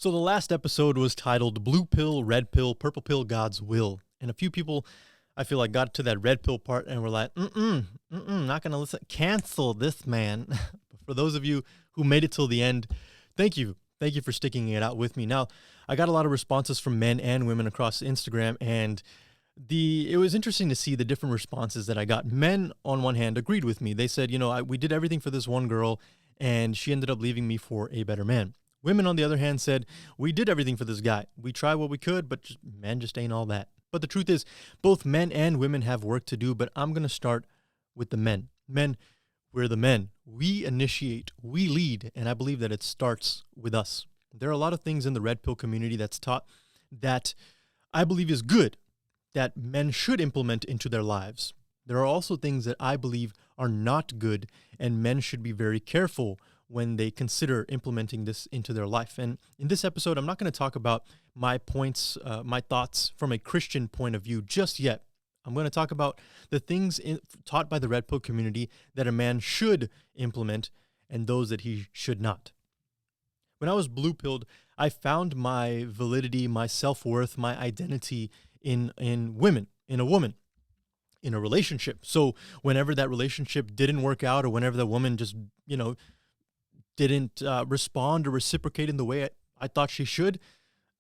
So the last episode was titled Blue Pill, Red Pill, Purple Pill, God's Will. And a few people, I feel like, got to that red pill part and were like, not going to listen. Cancel this man. But for those of you who made it till the end, thank you. Thank you for sticking it out with me. Now, I got a lot of responses from men and women across Instagram, and it was interesting to see the different responses that I got. Men, on one hand, agreed with me. They said, we did everything for this one girl, and she ended up leaving me for a better man. Women, on the other hand, said, we did everything for this guy. We tried what we could, but men just ain't all that. But the truth is, both men and women have work to do, but I'm going to start with the men. Men, we're the men. We initiate, we lead, and I believe that it starts with us. There are a lot of things in the red pill community that's taught that I believe is good, that men should implement into their lives. There are also things that I believe are not good, and men should be very careful when they consider implementing this into their life. And in this episode, I'm not going to talk about my points, my thoughts from a Christian point of view just yet. I'm going to talk about the things taught by the red pill community that a man should implement and those that he should not. When I was blue pilled, I found my validity, my self-worth, my identity in women, in a woman, in a relationship. So whenever that relationship didn't work out, or whenever the woman just, didn't respond or reciprocate in the way I thought she should,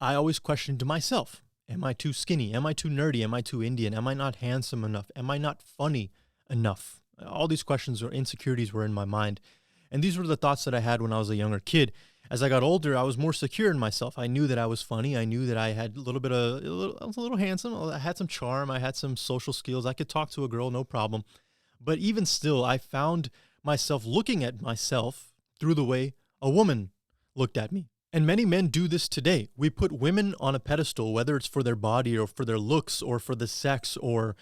I always questioned to myself, am I too skinny? Am I too nerdy? Am I too Indian? Am I not handsome enough? Am I not funny enough? All these questions or insecurities were in my mind. And these were the thoughts that I had when I was a younger kid. As I got older, I was more secure in myself. I knew that I was funny. I knew that I had I was a little handsome. I had some charm. I had some social skills. I could talk to a girl, no problem. But even still, I found myself looking at myself through the way a woman looked at me. And many men do this today. We put women on a pedestal, whether it's for their body or for their looks or for the sex or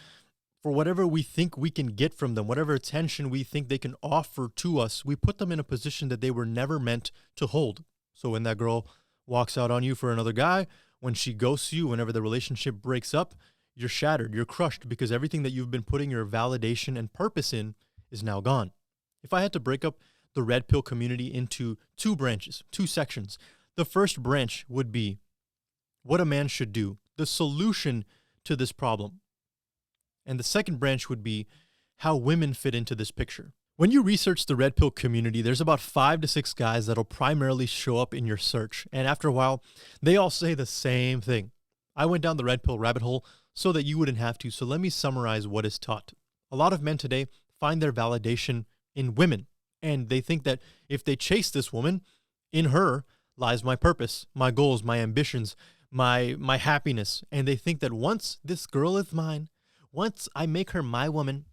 for whatever we think we can get from them, whatever attention we think they can offer to us. We put them in a position that they were never meant to hold. So when that girl walks out on you for another guy, when she ghosts you, whenever the relationship breaks up, you're shattered, you're crushed, because everything that you've been putting your validation and purpose in is now gone. If I had to break up the red pill community into two branches, two sections, the first branch would be what a man should do, the solution to this problem. And the second branch would be how women fit into this picture. When you research the red pill community, there's about 5 to 6 guys that'll primarily show up in your search. And after a while, they all say the same thing. I went down the red pill rabbit hole so that you wouldn't have to. So let me summarize what is taught. A lot of men today find their validation in women. And they think that if they chase this woman, in her lies my purpose, my goals, my ambitions, my happiness. And they think that once this girl is mine, once I make her my woman,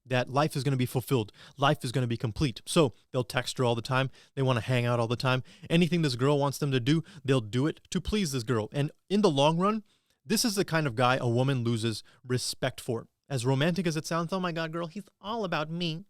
that life is going to be fulfilled. Life is going to be complete. So they'll text her all the time. They want to hang out all the time. Anything this girl wants them to do, they'll do it to please this girl. And in the long run, this is the kind of guy a woman loses respect for. As romantic as it sounds, oh my God, girl, he's all about me.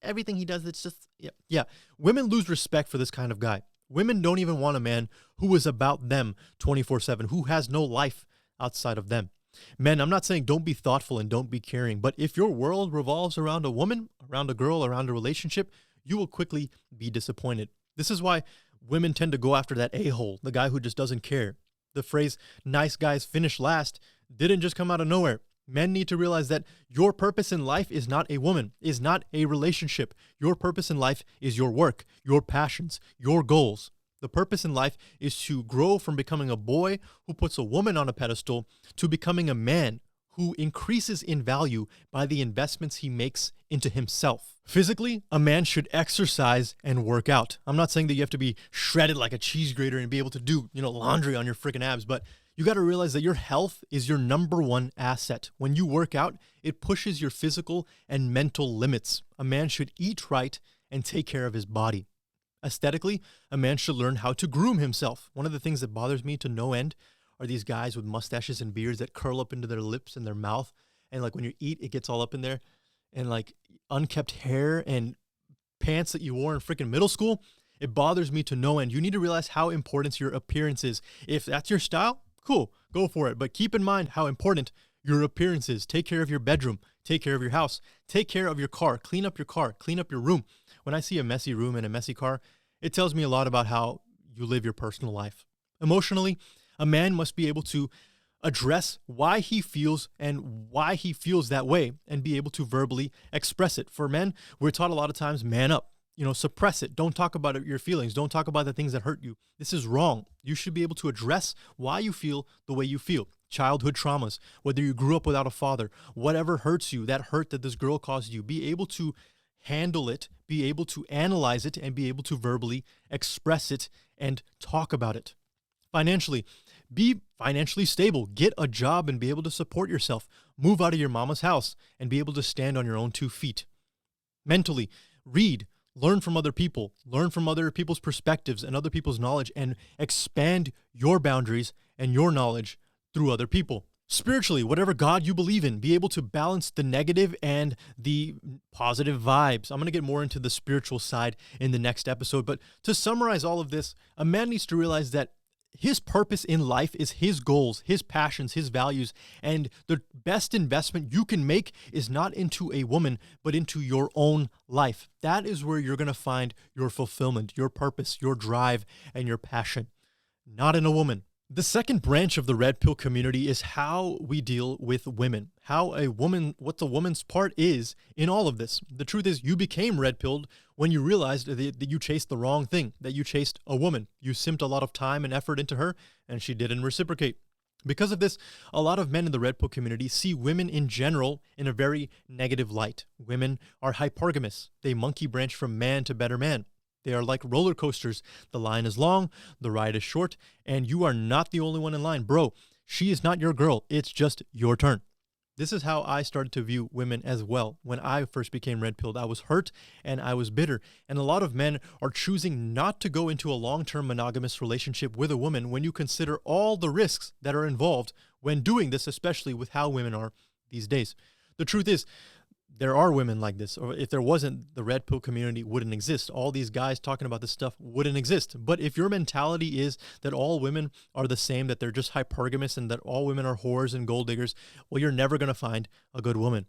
Everything he does, it's just, yeah. Women lose respect for this kind of guy. Women don't even want a man who is about them 24/7, who has no life outside of them. Men, I'm not saying don't be thoughtful and don't be caring, but if your world revolves around a woman, around a girl, around a relationship, you will quickly be disappointed. This is why women tend to go after that a-hole, the guy who just doesn't care. The phrase, nice guys finish last, didn't just come out of nowhere. Men need to realize that your purpose in life is not a woman, is not a relationship. Your purpose in life is your work, your passions, your goals. The purpose in life is to grow from becoming a boy who puts a woman on a pedestal to becoming a man who increases in value by the investments he makes into himself. Physically, a man should exercise and work out. I'm not saying that you have to be shredded like a cheese grater and be able to do, laundry on your freaking abs, but you got to realize that your health is your number one asset. When you work out, it pushes your physical and mental limits. A man should eat right and take care of his body. Aesthetically, a man should learn how to groom himself. One of the things that bothers me to no end are these guys with mustaches and beards that curl up into their lips and their mouth. And like when you eat, it gets all up in there. And like unkept hair and pants that you wore in freaking middle school. It bothers me to no end. You need to realize how important your appearance is. If that's your style, cool, go for it. But keep in mind how important your appearance is. Take care of your bedroom. Take care of your house. Take care of your car. Clean up your car. Clean up your room. When I see a messy room and a messy car, it tells me a lot about how you live your personal life. Emotionally, a man must be able to address why he feels and why he feels that way and be able to verbally express it. For men, we're taught a lot of times, man up, suppress it. Don't talk about your feelings. Don't talk about the things that hurt you. This is wrong. You should be able to address why you feel the way you feel. Childhood traumas, whether you grew up without a father, whatever hurts you, that hurt that this girl caused you, be able to handle it, be able to analyze it, and be able to verbally express it and talk about it. Financially, be financially stable. Get a job and be able to support yourself. Move out of your mama's house and be able to stand on your own 2 feet. Mentally, read, learn from other people, learn from other people's perspectives and other people's knowledge, and expand your boundaries and your knowledge through other people. Spiritually, whatever God you believe in, be able to balance the negative and the positive vibes. I'm going to get more into the spiritual side in the next episode, but to summarize all of this, a man needs to realize that his purpose in life is his goals, his passions, his values, and the best investment you can make is not into a woman, but into your own life. That is where you're going to find your fulfillment, your purpose, your drive, and your passion, not in a woman. The second branch of the red pill community is how we deal with women, what the woman's part is in all of this. The truth is you became red pilled when you realized that you chased the wrong thing, that you chased a woman. You simped a lot of time and effort into her, and she didn't reciprocate. Because of this, a lot of men in the red pill community see women in general in a very negative light. Women are hypergamous. They monkey branch from man to better man. They are like roller coasters. The line is long, the ride is short, and you are not the only one in line. Bro, she is not your girl. It's just your turn. This is how I started to view women as well. When I first became red-pilled, I was hurt and I was bitter. And a lot of men are choosing not to go into a long-term monogamous relationship with a woman when you consider all the risks that are involved when doing this, especially with how women are these days. The truth is, there are women like this, or if there wasn't, the red pill community wouldn't exist. All these guys talking about this stuff wouldn't exist. But if your mentality is that all women are the same, that they're just hypergamous and that all women are whores and gold diggers, well, you're never going to find a good woman.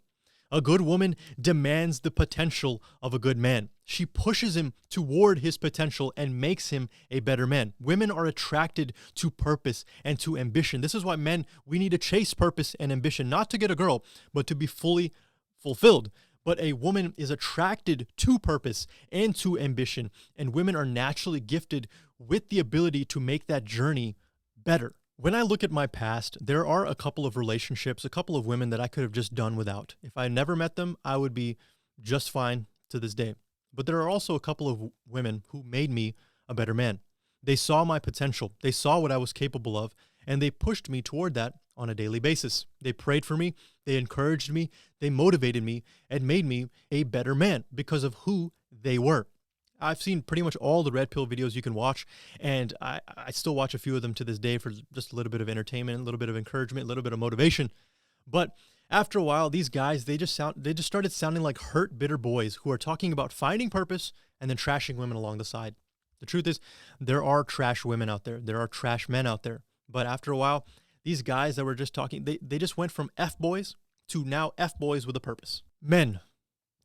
A good woman demands the potential of a good man. She pushes him toward his potential and makes him a better man. Women are attracted to purpose and to ambition. This is why men, we need to chase purpose and ambition, not to get a girl, but to be fully fulfilled. But a woman is attracted to purpose and to ambition, and women are naturally gifted with the ability to make that journey better. When I look at my past, there are a couple of relationships, a couple of women that I could have just done without. If I never met them, I would be just fine to this day. But there are also a couple of women who made me a better man. They saw my potential. They saw what I was capable of, and they pushed me toward that on a daily basis. They prayed for me, they encouraged me, they motivated me, and made me a better man because of who they were. I've seen pretty much all the red pill videos you can watch, and I still watch a few of them to this day for just a little bit of entertainment, a little bit of encouragement, a little bit of motivation. But after a while, these guys, they just started sounding like hurt, bitter boys who are talking about finding purpose and then trashing women along the side. The truth is, there are trash women out there. There are trash men out there. But after a while, these guys that were just talking, they just went from F-boys to now F-boys with a purpose. Men,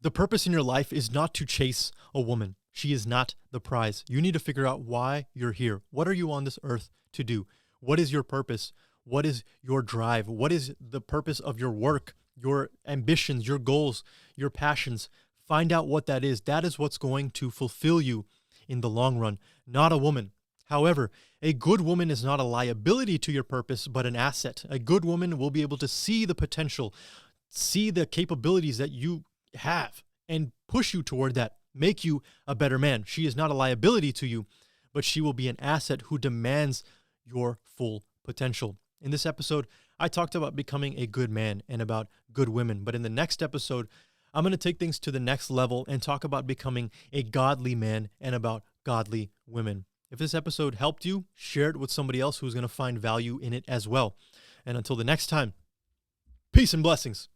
the purpose in your life is not to chase a woman. She is not the prize. You need to figure out why you're here. What are you on this earth to do? What is your purpose? What is your drive? What is the purpose of your work, your ambitions, your goals, your passions? Find out what that is. That is what's going to fulfill you in the long run, not a woman. However, a good woman is not a liability to your purpose, but an asset. A good woman will be able to see the potential, see the capabilities that you have, and push you toward that, make you a better man. She is not a liability to you, but she will be an asset who demands your full potential. In this episode, I talked about becoming a good man and about good women, but in the next episode, I'm going to take things to the next level and talk about becoming a godly man and about godly women. If this episode helped you, share it with somebody else who's going to find value in it as well. And until the next time, peace and blessings.